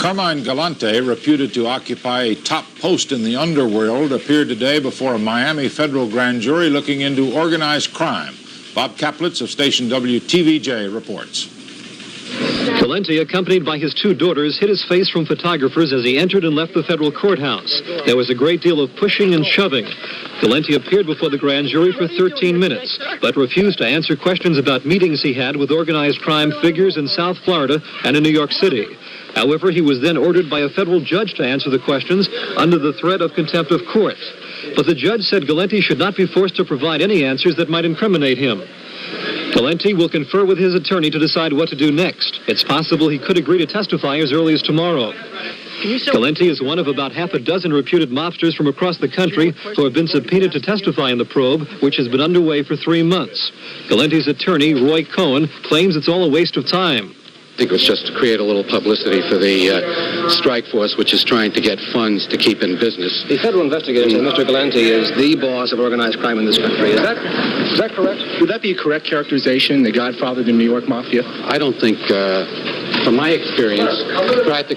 Carmine Galante, reputed to occupy a top post in the underworld, appeared today before a Miami federal grand jury looking into organized crime. Bob Kaplitz of station WTVJ reports. Galante, accompanied by his two daughters, hid his face from photographers as he entered and left the federal courthouse. There was a great deal of pushing and shoving. Galante appeared before the grand jury for 13 minutes, but refused to answer questions about meetings he had with organized crime figures in South Florida and in New York City. However, he was then ordered by a federal judge to answer the questions under the threat of contempt of court. But the judge said Galante should not be forced to provide any answers that might incriminate him. Galante will confer with his attorney to decide what to do next. It's possible he could agree to testify as early as tomorrow. Galante is one of about half a dozen reputed mobsters from across the country who have been subpoenaed to testify in the probe, which has been underway for 3 months. Galante's attorney, Roy Cohn, claims it's all a waste of time. I think it was just to create a little publicity for the strike force, which is trying to get funds to keep in business. The federal investigators say Mr. Galante is the boss of organized crime in this country. Is that correct? Would that be a correct characterization, the godfather of the New York Mafia? I don't think, from my experience,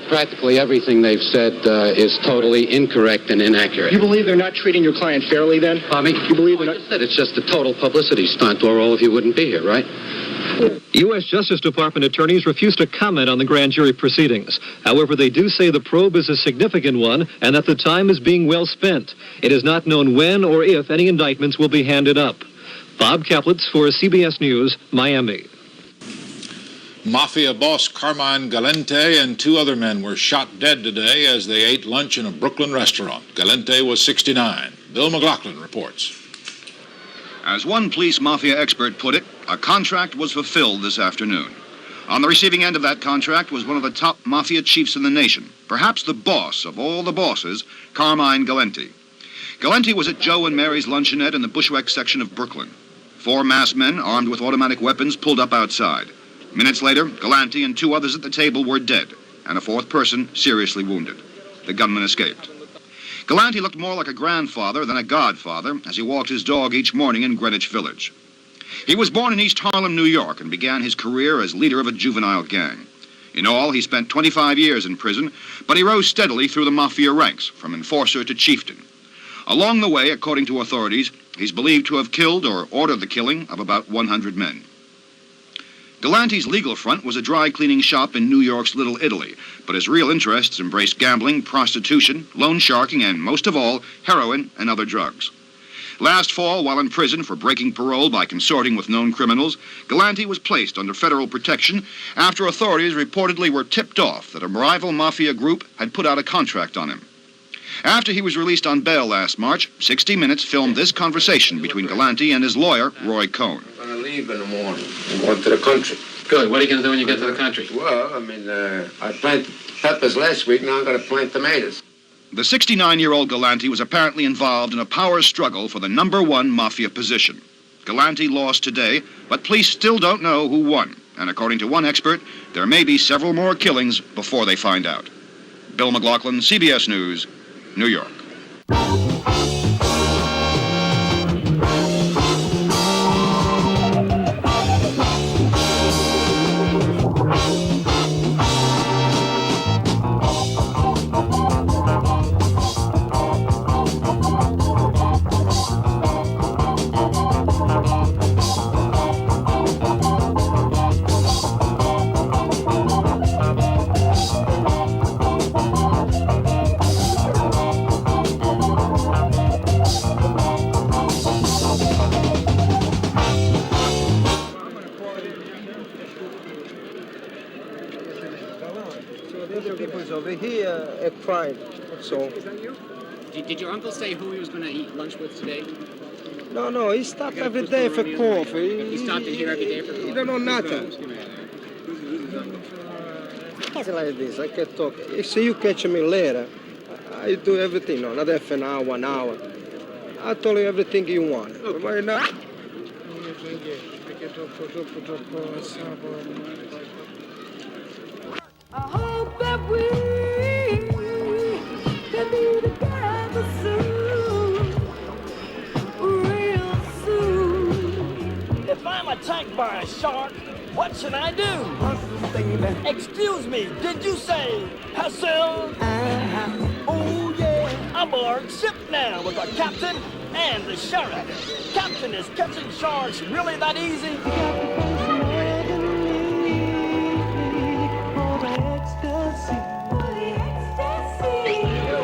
practically everything they've said is totally incorrect and inaccurate. You believe they're not treating your client fairly, then? You believe they're not? It's just a total publicity stunt, or all of you wouldn't be here, right? U.S. Justice Department attorneys refuse to comment on the grand jury proceedings. However, they do say the probe is a significant one and that the time is being well spent. It is not known when or if any indictments will be handed up. Bob Kaplitz for CBS News, Miami. Mafia boss Carmine Galante and 2 other men were shot dead today as they ate lunch in a Brooklyn restaurant. Galante was 69. Bill McLaughlin reports. As one police mafia expert put it, a contract was fulfilled this afternoon. On the receiving end of that contract was one of the top mafia chiefs in the nation, perhaps the boss of all the bosses, Carmine Galante. Galante was at Joe and Mary's luncheonette in the Bushwick section of Brooklyn. 4 masked men armed with automatic weapons pulled up outside. Minutes later, Galante and 2 others at the table were dead, and a 4th person seriously wounded. The gunman escaped. Galante looked more like a grandfather than a godfather as he walked his dog each morning in Greenwich Village. He was born in East Harlem, New York, and began his career as leader of a juvenile gang. In all, he spent 25 years in prison, but he rose steadily through the mafia ranks, from enforcer to chieftain. Along the way, according to authorities, he's believed to have killed or ordered the killing of about 100 men. Galante's legal front was a dry cleaning shop in New York's Little Italy, but his real interests embraced gambling, prostitution, loan sharking, and most of all, heroin and other drugs. Last fall, while in prison for breaking parole by consorting with known criminals, Galante was placed under federal protection after authorities reportedly were tipped off that a rival mafia group had put out a contract on him. After he was released on bail last March, 60 Minutes filmed this conversation between Galante and his lawyer, Roy Cohn. I'm going to leave in the morning. I'm going to the country. Good. What are you going to do when you get to the country? Well, I planted peppers last week. Now I'm going to plant tomatoes. The 69-year-old Galante was apparently involved in a power struggle for the #1 mafia position. Galante lost today, but police still don't know who won. And according to one expert, there may be several more killings before they find out. Bill McLaughlin, CBS News, New York. Over here at crime. So. Did your uncle say who he was going to eat lunch with today? No, he stopped every day for coffee. He stopped in here every day for coffee? He don't know nothing. It's like this, I can talk. If you catch me later, I do everything, not half an hour, 1 hour. I tell you everything you want. Okay. Right now. I hope that we can be together soon, real soon. If I'm attacked by a shark, what What should I do? Excuse me, did you say Hassel? Oh, yeah. Aboard ship now with the captain and the sheriff. Captain, is catching sharks really that easy?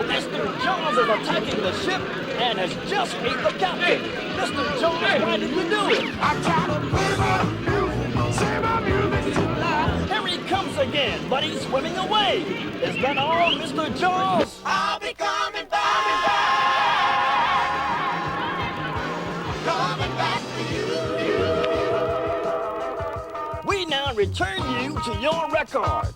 Mr. Jaws is attacking the ship and has just beat the captain. Mr. Jaws, why did you do it? I tried to play my music, say my music's too loud. Here he comes again, but he's swimming away. Is that all, Mr. Jaws? I'll be coming back. Coming back to you. We now return you to your record.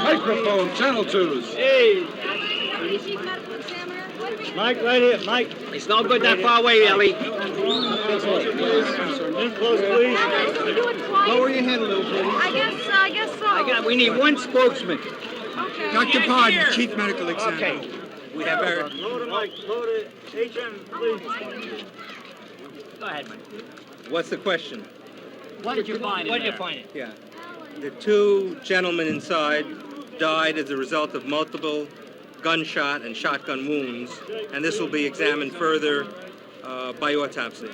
Microphone, channel 2s. Hey. Mike, right here, Mike. It's no good that far away, Ellie. In close, please. Lower your head a little, please. I guess so. We need one spokesman. Okay. Dr. Pardon, Chief Medical Examiner. Okay. We have our... Load it, Mike. Load it. HM, please. Go ahead, Mike. What's the question? What did you find? What did you find? Yeah. The two gentlemen inside died as a result of multiple gunshot and shotgun wounds, and this will be examined further by autopsy.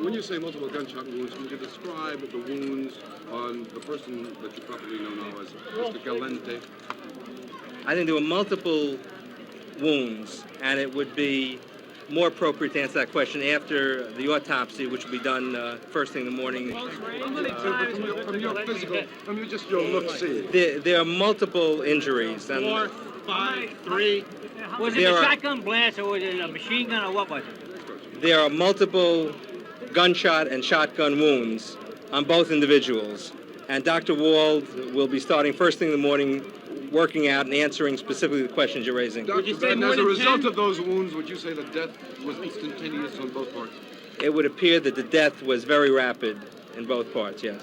When you say multiple gunshot wounds, can you describe the wounds on the person that you probably know now as Mr. Galante? I think there were multiple wounds, and it would be more appropriate to answer that question after the autopsy, which will be done first thing in the morning. From your physical, from just your look, see. There are multiple injuries. And 4, 5, 3. Was it a shotgun blast or was it a machine gun or what was it? There are multiple gunshot and shotgun wounds on both individuals. And Dr. Wald will be starting first thing in the morning, working out and answering specifically the questions you're raising. Dr. Ben, as a result of those wounds, would you say the death was instantaneous on both parts? It would appear that the death was very rapid in both parts, yes.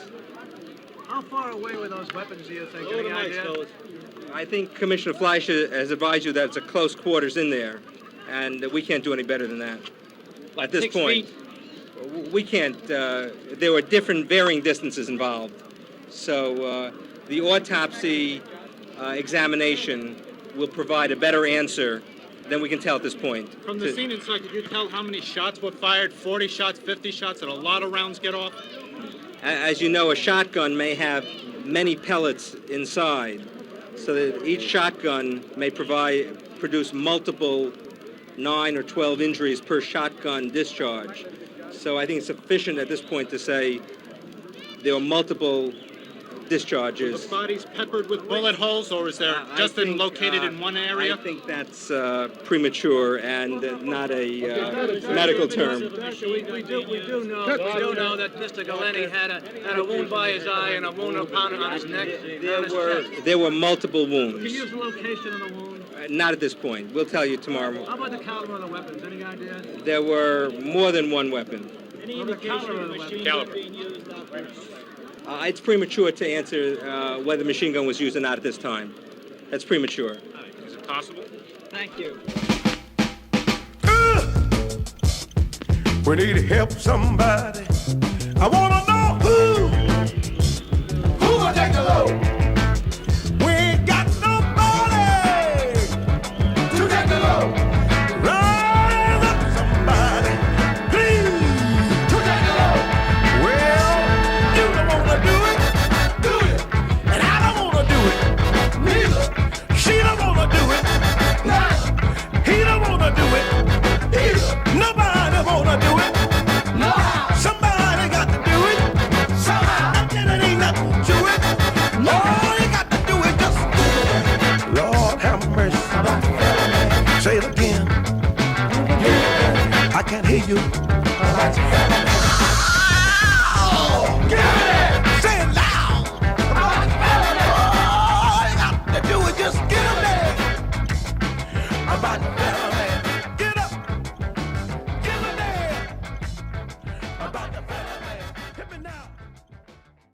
How far away were those weapons, do you think? Any idea? I think Commissioner Fleischer has advised you that it's a close quarters in there, and we can't do any better than that. At this 6 point, we can't. There were different varying distances involved. So the autopsy examination will provide a better answer than we can tell at this point. From the scene inside, could you tell how many shots were fired? 40 shots, 50 shots? Did a lot of rounds get off? As you know, a shotgun may have many pellets inside, so that each shotgun may produce multiple 9 or 12 injuries per shotgun discharge. So I think it's sufficient at this point to say there were multiple discharges. Were the bodies peppered with bullet holes, or is there just been located in one area? I think that's premature and not a medical term. We do know that Mr. Galante had a wound by his eye and a wound upon his neck. There were multiple wounds. Can you use the location of the wound? Not at this point. We'll tell you tomorrow. How about the caliber of the weapons? Any idea? There were more than one weapon. Any indication of the weapon? Caliber. It's premature to answer whether machine gun was used or not at this time. That's premature. Is it possible? Thank you. We need to help somebody. I want to know who will take the load. We ain't got nobody to take the load. Right. mercy. Say it again. I can't hear you.